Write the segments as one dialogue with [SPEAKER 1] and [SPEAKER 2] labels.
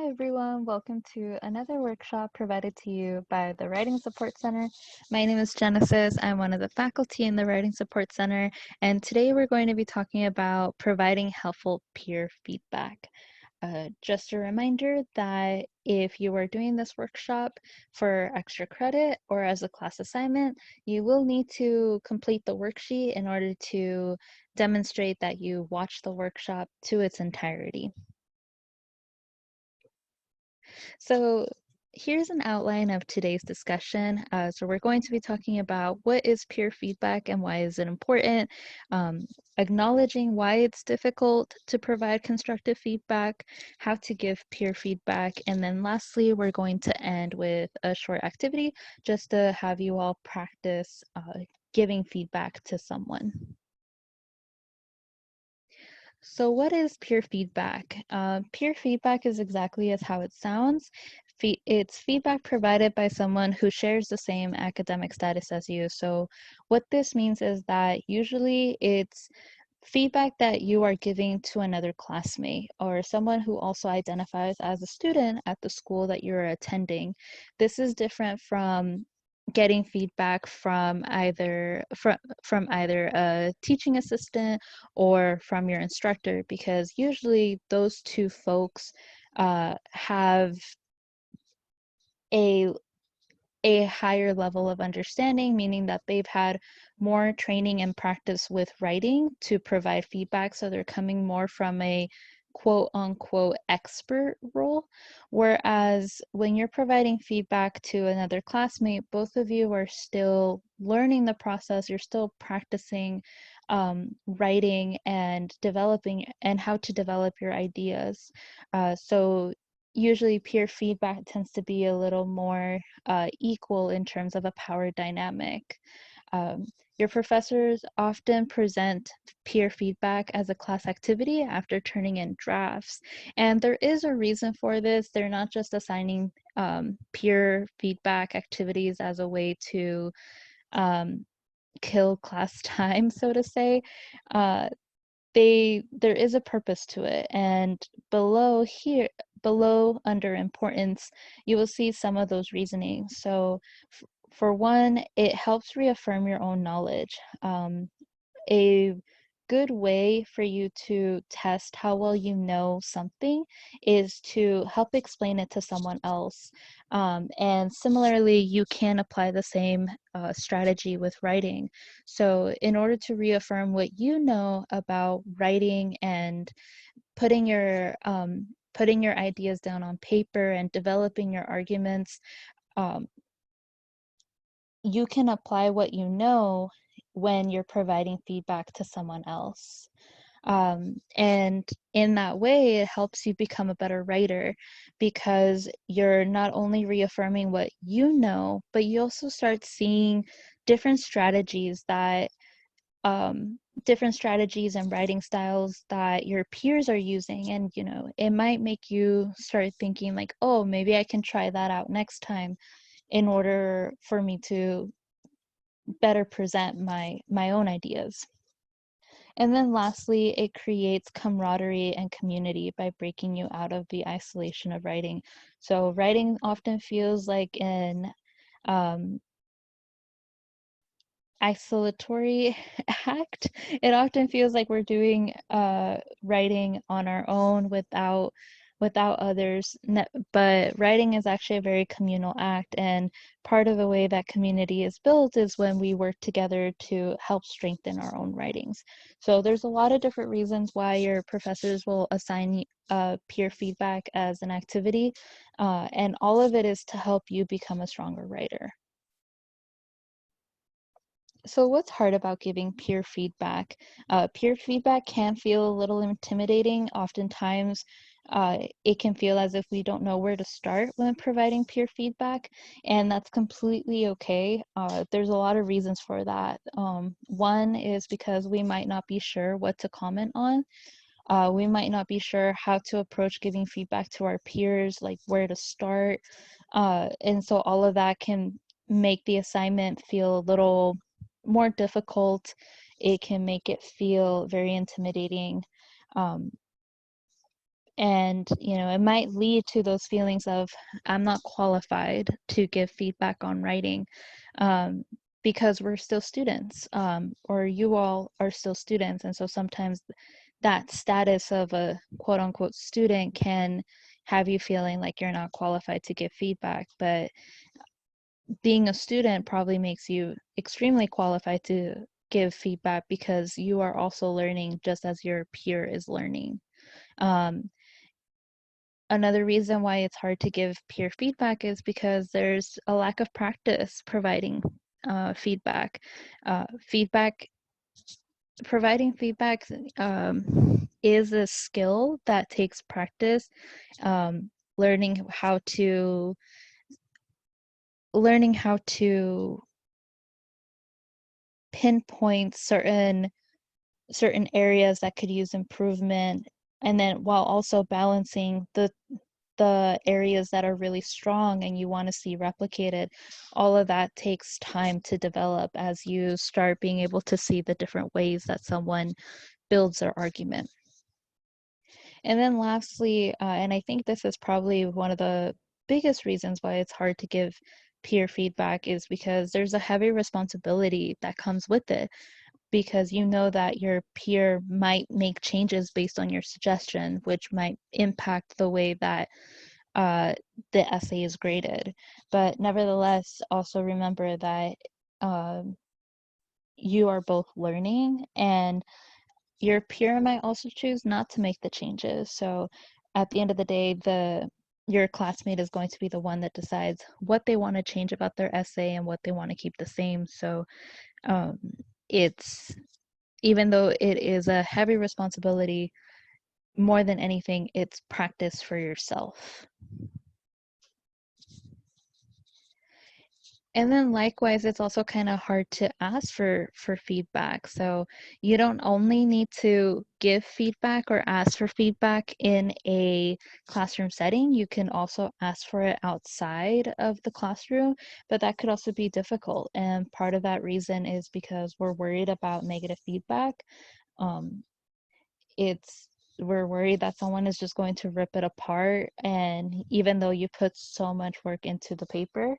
[SPEAKER 1] Hi everyone, welcome to another workshop provided to you by the Writing Support Center. My name is Genesis. I'm one of the faculty in the Writing Support Center, and today we're going to be talking about providing helpful peer feedback. Just a reminder that if you are doing this workshop for extra credit or as a class assignment, you will need to complete the worksheet in order to demonstrate that you watched the workshop to its entirety. So here's an outline of today's discussion. So we're going to be talking about what is peer feedback and why is it important, acknowledging why it's difficult to provide constructive feedback, how to give peer feedback, and then lastly, we're going to end with a short activity just to have you all practice giving feedback to someone. So what is peer feedback? Peer feedback is exactly as how it sounds. It's feedback provided by someone who shares the same academic status as you. So what this means is that usually it's feedback that you are giving to another classmate or someone who also identifies as a student at the school that you're attending. This is different from getting feedback from either a teaching assistant or from your instructor, because usually those two folks have a higher level of understanding, meaning that they've had more training and practice with writing to provide feedback. So they're coming more from a quote unquote expert role. Whereas when you're providing feedback to another classmate, both of you are still learning the process, you're still practicing writing and developing and how to develop your ideas. So usually peer feedback tends to be a little more equal in terms of a power dynamic. Um, your professors often present peer feedback as a class activity after turning in drafts. And there is a reason for this. They're not just assigning peer feedback activities as a way to kill class time, so to say. Uh, there is a purpose to it, and below under importance you will see some of those reasonings. So for one, it helps reaffirm your own knowledge. A good way for you to test how well you know something is to help explain it to someone else. And similarly, you can apply the same strategy with writing. So in order to reaffirm what you know about writing and putting your putting your ideas down on paper and developing your arguments, um, you can apply what you know when you're providing feedback to someone else. And in that way, it helps you become a better writer, because you're not only reaffirming what you know, but you also start seeing different strategies that different strategies and writing styles that your peers are using. And it might make you start thinking like, oh, maybe I can try that out next time in order for me to better present my own ideas. And then lastly, it creates camaraderie and community by breaking you out of the isolation of writing. So writing often feels like an isolatory act. It often feels like we're doing writing on our own without others. But writing is actually a very communal act, and part of the way that community is built is when we work together to help strengthen our own writings. So there's a lot of different reasons why your professors will assign peer feedback as an activity, and all of it is to help you become a stronger writer. So what's hard about giving peer feedback? Peer feedback can feel a little intimidating. Oftentimes, it can feel as if we don't know where to start when providing peer feedback, and that's completely okay. There's a lot of reasons for that. One is because we might not be sure what to comment on. We might not be sure how to approach giving feedback to our peers, like where to start. And so all of that can make the assignment feel a little more difficult. It can make it feel very intimidating. Um, And, it might lead to those feelings of, I'm not qualified to give feedback on writing, um, because we're still students, or you all are still students. And so sometimes that status of a quote unquote student can have you feeling like you're not qualified to give feedback. But being a student probably makes you extremely qualified to give feedback, because you are also learning just as your peer is learning. Um, Another reason why it's hard to give peer feedback is because there's a lack of practice providing feedback. Uh, feedback, Providing feedback is a skill that takes practice. Um, learning how to learning how to pinpoint certain areas that could use improvement, and then while also balancing the areas that are really strong and you want to see replicated. All of that takes time to develop as you start being able to see the different ways that someone builds their argument. And then lastly, and I think this is probably one of the biggest reasons why it's hard to give peer feedback, is because there's a heavy responsibility that comes with it, because you know that your peer might make changes based on your suggestion, which might impact the way that uh, the essay is graded. But nevertheless, also remember that um, you are both learning, and your peer might also choose not to make the changes. So at the end of the day, your classmate is going to be the one that decides what they want to change about their essay and what they want to keep the same. So um, it's even though it is a heavy responsibility, more than anything, it's practice for yourself. And then likewise, it's also kind of hard to ask for feedback. So you don't only need to give feedback or ask for feedback in a classroom setting, you can also ask for it outside of the classroom, but that could also be difficult. And part of that reason is because we're worried about negative feedback. Um, it's We're worried that someone is just going to rip it apart, and even though you put so much work into the paper,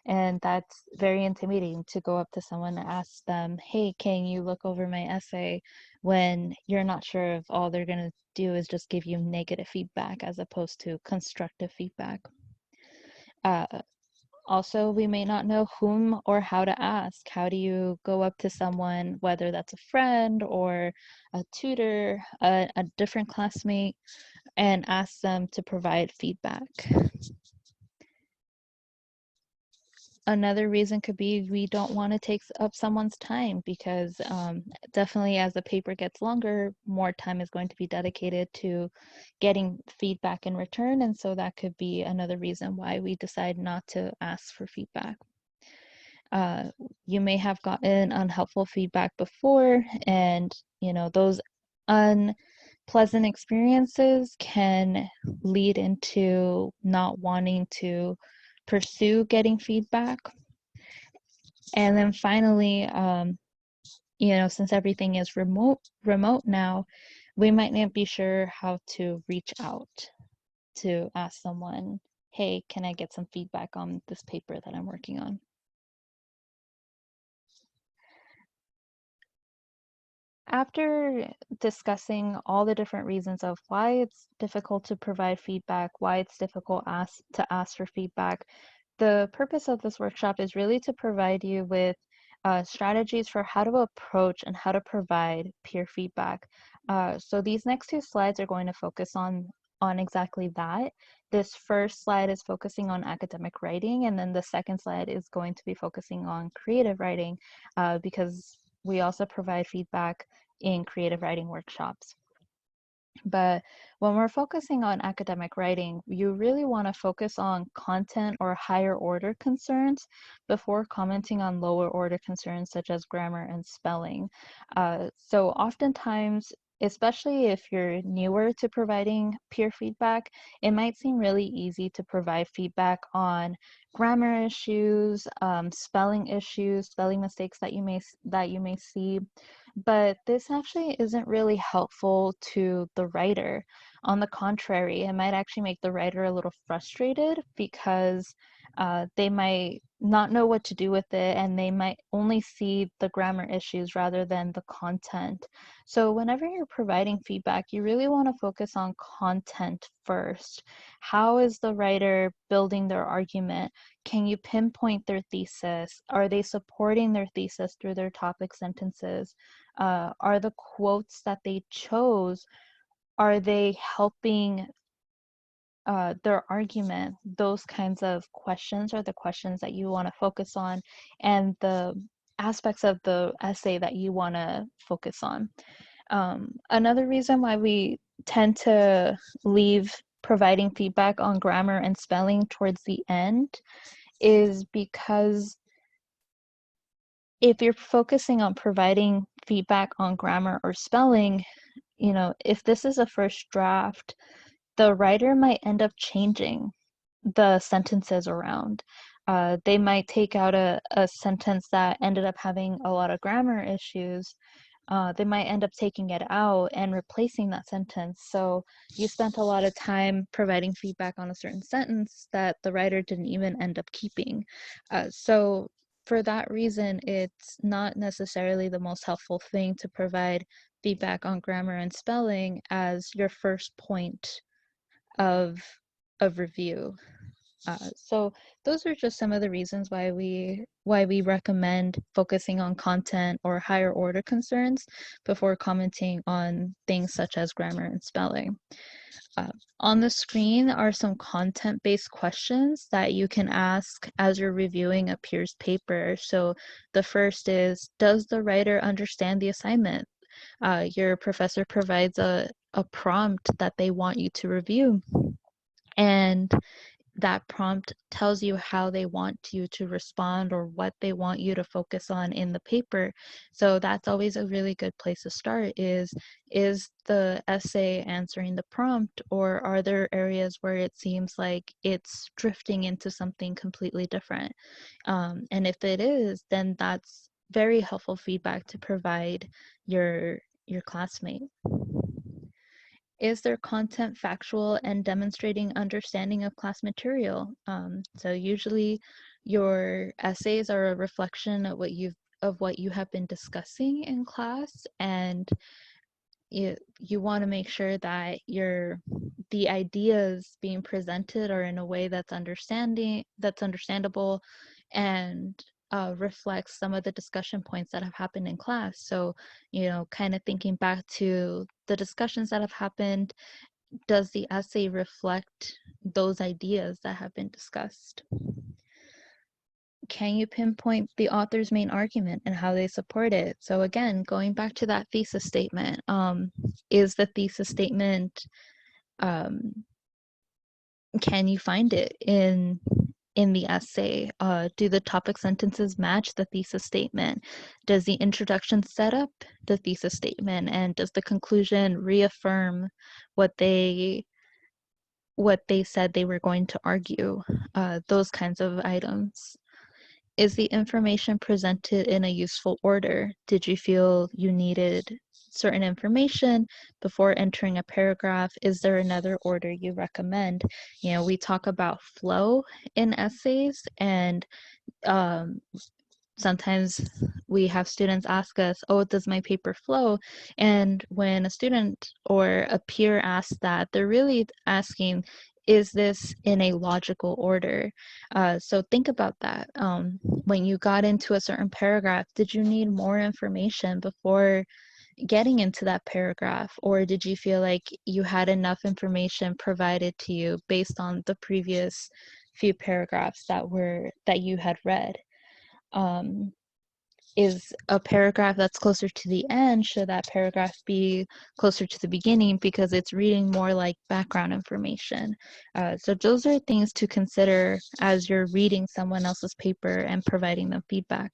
[SPEAKER 1] and that's very intimidating to go up to someone and ask them, hey, can you look over my essay, when you're not sure if all they're going to do is just give you negative feedback as opposed to constructive feedback. uh, Also, we may not know whom or how to ask. How do you go up to someone, whether that's a friend or a tutor, a different classmate, and ask them to provide feedback? Another reason could be we don't want to take up someone's time, because definitely as the paper gets longer, more time is going to be dedicated to getting feedback in return. And so that could be another reason why we decide not to ask for feedback. uh, you may have gotten unhelpful feedback before, and those unpleasant experiences can lead into not wanting to pursue getting feedback. And then finally, since everything is remote now, we might not be sure how to reach out to ask someone, hey, can I get some feedback on this paper that I'm working on? After discussing all the different reasons of why it's difficult to provide feedback, why it's difficult to ask for feedback, the purpose of this workshop is really to provide you with strategies for how to approach and how to provide peer feedback. So these next two slides are going to focus on exactly that. This first slide is focusing on academic writing, and then the second slide is going to be focusing on creative writing, because we also provide feedback in creative writing workshops. But when we're focusing on academic writing, you really want to focus on content or higher order concerns before commenting on lower order concerns such as grammar and spelling. So oftentimes, especially if you're newer to providing peer feedback, it might seem really easy to provide feedback on grammar issues, spelling issues, spelling mistakes that you may see. But this actually isn't really helpful to the writer. On the contrary, it might actually make the writer a little frustrated because they might not know what to do with it and they might only see the grammar issues rather than the content. So, whenever you're providing feedback, you really want to focus on content first. How is the writer building their argument? Can you pinpoint their thesis? Are they supporting their thesis through their topic sentences? Are the quotes that they chose, are they helping their argument? Those kinds of questions are the questions that you want to focus on, and the aspects of the essay that you want to focus on. Another reason why we tend to leave providing feedback on grammar and spelling towards the end is because if you're focusing on providing feedback on grammar or spelling, if this is a first draft, the writer might end up changing the sentences around. They might take out a sentence that ended up having a lot of grammar issues. They might end up taking it out and replacing that sentence. So you spent a lot of time providing feedback on a certain sentence that the writer didn't even end up keeping. So for that reason, it's not necessarily the most helpful thing to provide feedback on grammar and spelling as your first point of review. So those are just some of the reasons why we recommend focusing on content or higher order concerns before commenting on things such as grammar and spelling. Uh, on the screen are some content-based questions that you can ask as you're reviewing a peer's paper. So the first is, does the writer understand the assignment? Your professor provides a prompt that they want you to review, and that prompt tells you how they want you to respond or what they want you to focus on in the paper. So that's always a really good place to start is the essay answering the prompt, or are there areas where it seems like it's drifting into something completely different? And if it is, then that's very helpful feedback to provide your classmate. Is their content factual and demonstrating understanding of class material? So usually your essays are a reflection of what you have been discussing in class, and you want to make sure that the ideas being presented are in a way that's understandable and reflects some of the discussion points that have happened in class. So, kind of thinking back to the discussions that have happened, does the essay reflect those ideas that have been discussed? Can you pinpoint the author's main argument and how they support it? So again, going back to that thesis statement, is the thesis statement, um, can you find it in the essay? Do the topic sentences match the thesis statement? Does the introduction set up the thesis statement? And does the conclusion reaffirm what they said they were going to argue? Those kinds of items. Is the information presented in a useful order? Did you feel you needed certain information before entering a paragraph? Is there another order you recommend? We talk about flow in essays, and um, sometimes we have students ask us, oh, does my paper flow? And when a student or a peer asks that, they're really asking, is this in a logical order? So think about that. When you got into a certain paragraph, did you need more information before getting into that paragraph, or did you feel like you had enough information provided to you based on the previous few paragraphs that you had read? um, is a paragraph that's closer to the end, should that paragraph be closer to the beginning because it's reading more like background information? So those are things to consider as you're reading someone else's paper and providing them feedback.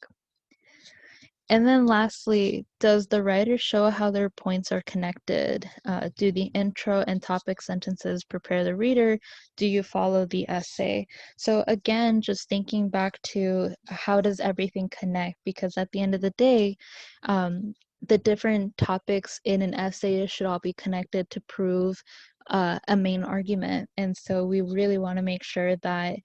[SPEAKER 1] And then lastly, does the writer show how their points are connected? Do the intro and topic sentences prepare the reader? Do you follow the essay? So again, just thinking back to how does everything connect? Because at the end of the day, the different topics in an essay should all be connected to prove a main argument. And so we really want to make sure that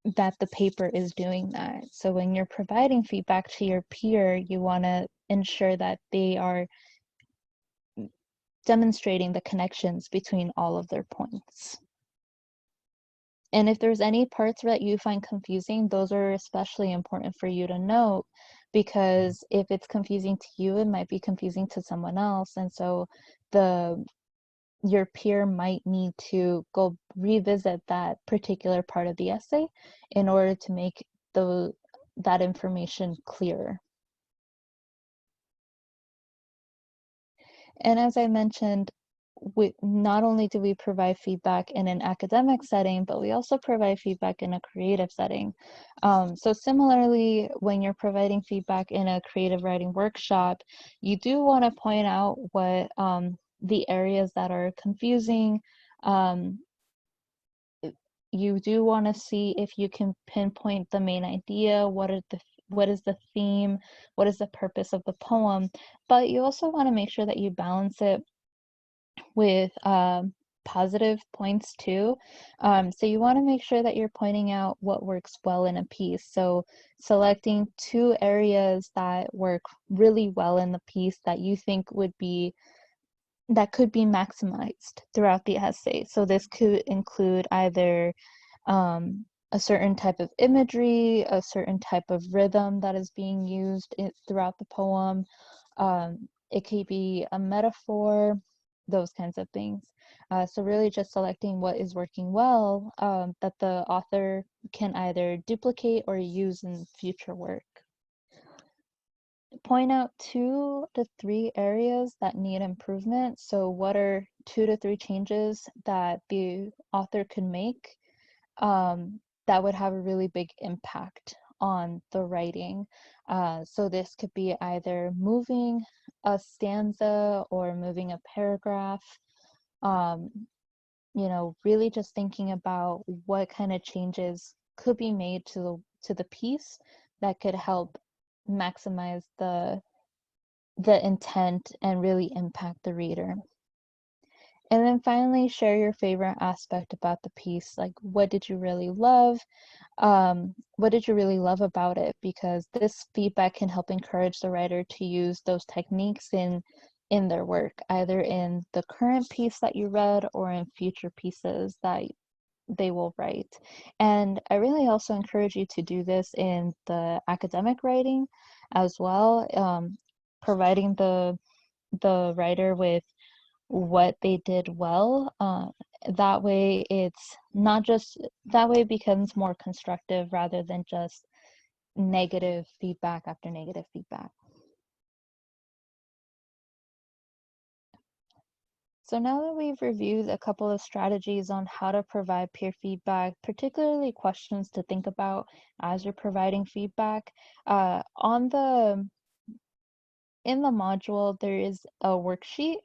[SPEAKER 1] the paper is doing that. So when you're providing feedback to your peer, you want to ensure that they are demonstrating the connections between all of their points. And if there's any parts that you find confusing, those are especially important for you to note, because if it's confusing to you, it might be confusing to someone else. And so your peer might need to go revisit that particular part of the essay in order to make that information clearer. And as I mentioned, not only do we provide feedback in an academic setting, but we also provide feedback in a creative setting. So similarly, when you're providing feedback in a creative writing workshop, you do want to point out what the areas that are confusing. You do want to see if you can pinpoint the main idea, what is the theme, what is the purpose of the poem, but you also want to make sure that you balance it with positive points too. So you want to make sure that you're pointing out what works well in a piece. So selecting 2 areas that work really well in the piece that you think that could be maximized throughout the essay. So this could include either a certain type of imagery, a certain type of rhythm that is being used throughout the poem. It could be a metaphor, those kinds of things. So really just selecting what is working well that the author can either duplicate or use in future work. Point out 2 to 3 areas that need improvement. So what are 2 to 3 changes that the author could make that would have a really big impact on the writing. So this could be either moving a stanza or moving a paragraph. Really just thinking about what kind of changes could be made to the piece that could help maximize the intent and really impact the reader. And then finally, share your favorite aspect about the piece. Like, what did you really love? What did you really love about it? Because this feedback can help encourage the writer to use those techniques in their work, either in the current piece that you read or in future pieces that they will write. And I really also encourage you to do this in the academic writing as well, providing the writer with what they did well. That way it becomes more constructive rather than just negative feedback after negative feedback. So now that we've reviewed a couple of strategies on how to provide peer feedback, particularly questions to think about as you're providing feedback, in the module, there is a worksheet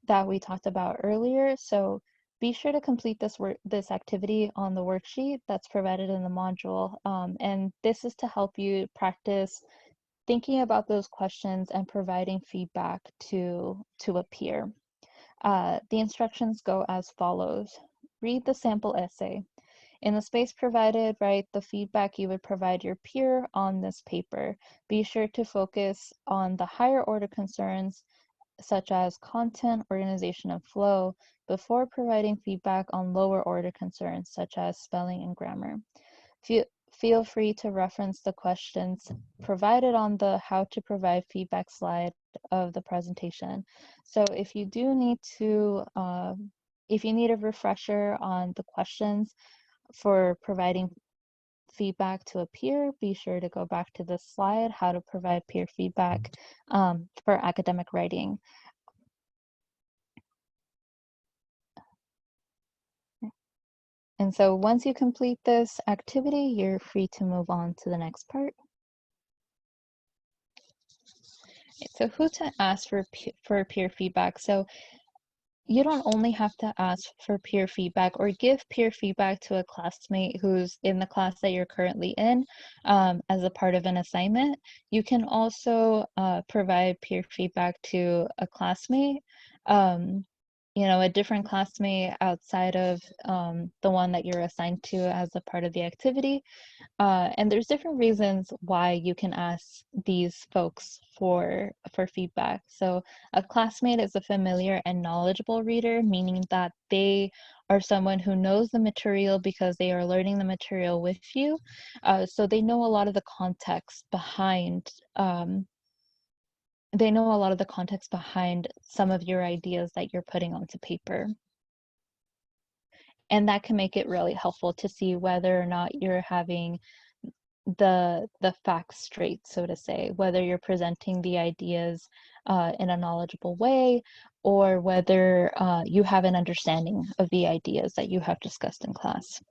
[SPEAKER 1] that we talked about earlier. So be sure to complete this activity on the worksheet that's provided in the module. And this is to help you practice thinking about those questions and providing feedback to a peer. The instructions go as follows. Read the sample essay. In the space provided, write the feedback you would provide your peer on this paper. Be sure to focus on the higher order concerns such as content, organization, and flow before providing feedback on lower order concerns such as spelling and grammar. Feel free to reference the questions provided on the how to provide feedback slide of the presentation. So if you do need to, if you need a refresher on the questions for providing feedback to a peer, be sure to go back to this slide, how to provide peer feedback for academic writing. And so once you complete this activity, you're free to move on to the next part. So who to ask for peer feedback? So you don't only have to ask for peer feedback or give peer feedback to a classmate who's in the class that you're currently in as a part of an assignment. You can also provide peer feedback to a classmate, a different classmate outside of the one that you're assigned to as a part of the activity. And there's different reasons why you can ask these folks for feedback. So a classmate is a familiar and knowledgeable reader, meaning that they are someone who knows the material because they are learning the material with you. So they know a lot of the context behind some of your ideas that you're putting onto paper. And that can make it really helpful to see whether or not you're having the facts straight, so to say, whether you're presenting the ideas in a knowledgeable way or whether you have an understanding of the ideas that you have discussed in class.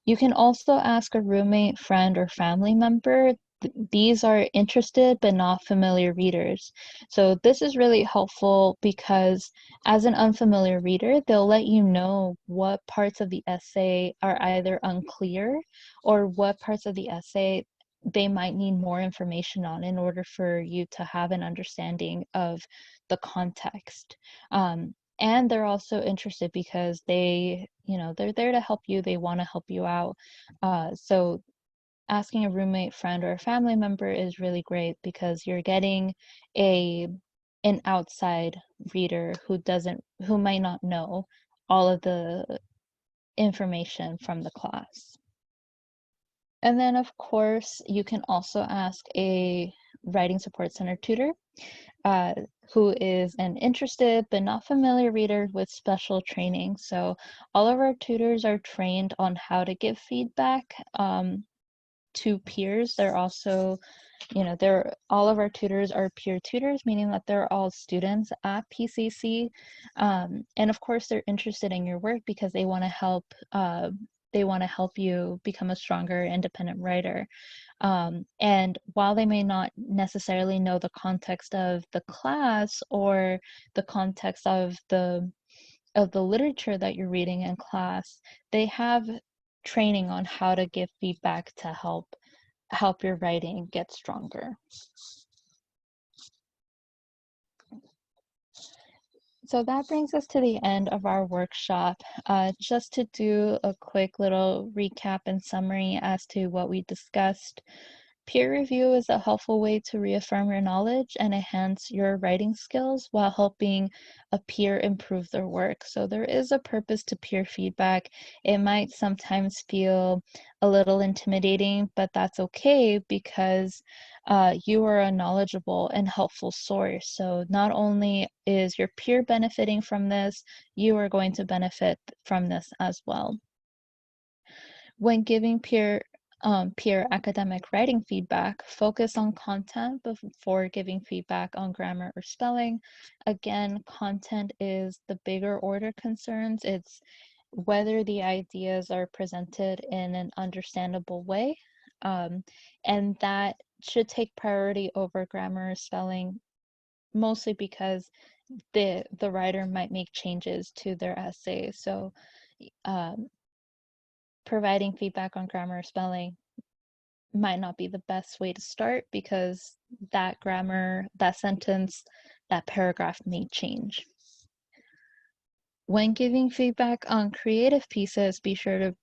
[SPEAKER 1] You can also ask a roommate, friend, or family member. These are interested but not familiar readers. So this is really helpful because as an unfamiliar reader, they'll let you know what parts of the essay are either unclear or what parts of the essay they might need more information on in order for you to have an understanding of the context. And they're also interested because they're there to help you. They want to help you out. So asking a roommate, friend, or a family member is really great because you're getting an outside reader who might not know all of the information from the class. And then of course, you can also ask a writing support center tutor uh, who is an interested but not familiar reader with special training. So all of our tutors are trained on how to give feedback to peers. They're also, all of our tutors are peer tutors, meaning that they're all students at PCC. And of course, they're interested in your work because they want to help. They want to help you become a stronger, independent writer. And while they may not necessarily know the context of the class or the context of the literature that you're reading in class, they have training on how to give feedback to help your writing get stronger. So that brings us to the end of our workshop. Just to do a quick little recap and summary as to what we discussed. Peer review is a helpful way to reaffirm your knowledge and enhance your writing skills while helping a peer improve their work. So there is a purpose to peer feedback. It might sometimes feel a little intimidating, but that's okay because you are a knowledgeable and helpful source. So not only is your peer benefiting from this, you are going to benefit from this as well. When giving peer academic writing feedback, focus on content before giving feedback on grammar or spelling. Again, content is the bigger order concerns. It's whether the ideas are presented in an understandable way, and that should take priority over grammar or spelling, mostly because the writer might make changes to their essay. So um, providing feedback on grammar or spelling might not be the best way to start because that grammar, that sentence, that paragraph may change. When giving feedback on creative pieces, be sure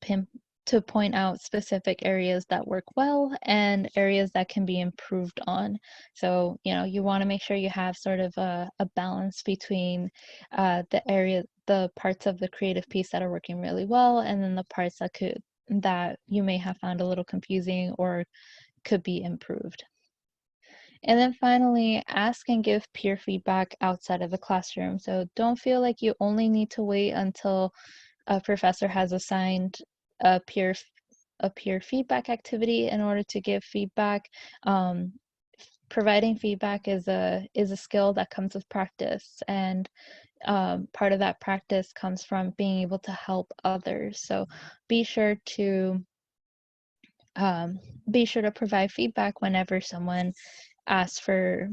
[SPEAKER 1] to point out specific areas that work well and areas that can be improved on. So, you want to make sure you have sort of a balance between the parts of the creative piece that are working really well, and then the parts that you may have found a little confusing or could be improved. And then finally, ask and give peer feedback outside of the classroom. So don't feel like you only need to wait until a professor has assigned a peer feedback activity in order to give feedback. Providing feedback is a skill that comes with practice, and part of that practice comes from being able to help others. So be sure to provide feedback whenever someone asks for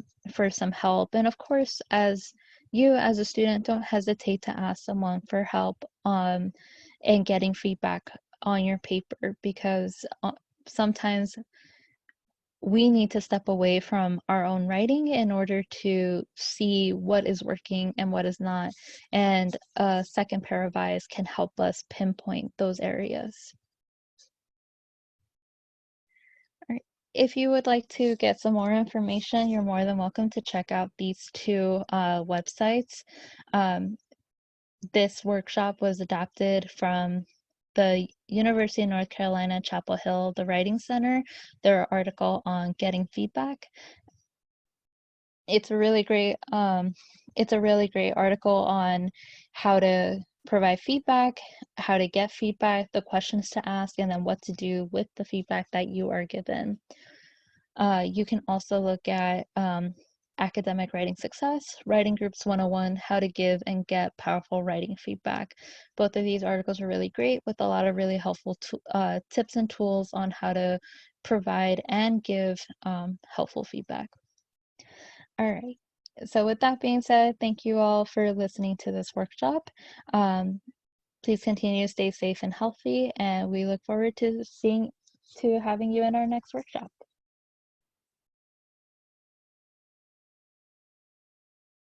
[SPEAKER 1] some help. And of course, as you as a student, don't hesitate to ask someone for help in getting feedback on your paper, because sometimes we need to step away from our own writing in order to see what is working and what is not. And a second pair of eyes can help us pinpoint those areas. All right. If you would like to get some more information, you're more than welcome to check out these two websites. Um, this workshop was adapted from the University of North Carolina, Chapel Hill, the Writing Center, their article on getting feedback. It's a really great article on how to provide feedback, how to get feedback, the questions to ask, and then what to do with the feedback that you are given. You can also look at academic writing success, writing groups 101, how to give and get powerful writing feedback. Both of these articles are really great with a lot of really helpful tips and tools on how to provide and give helpful feedback. All right. So with that being said, thank you all for listening to this workshop. Please continue to stay safe and healthy, and we look forward to having you in our next workshop.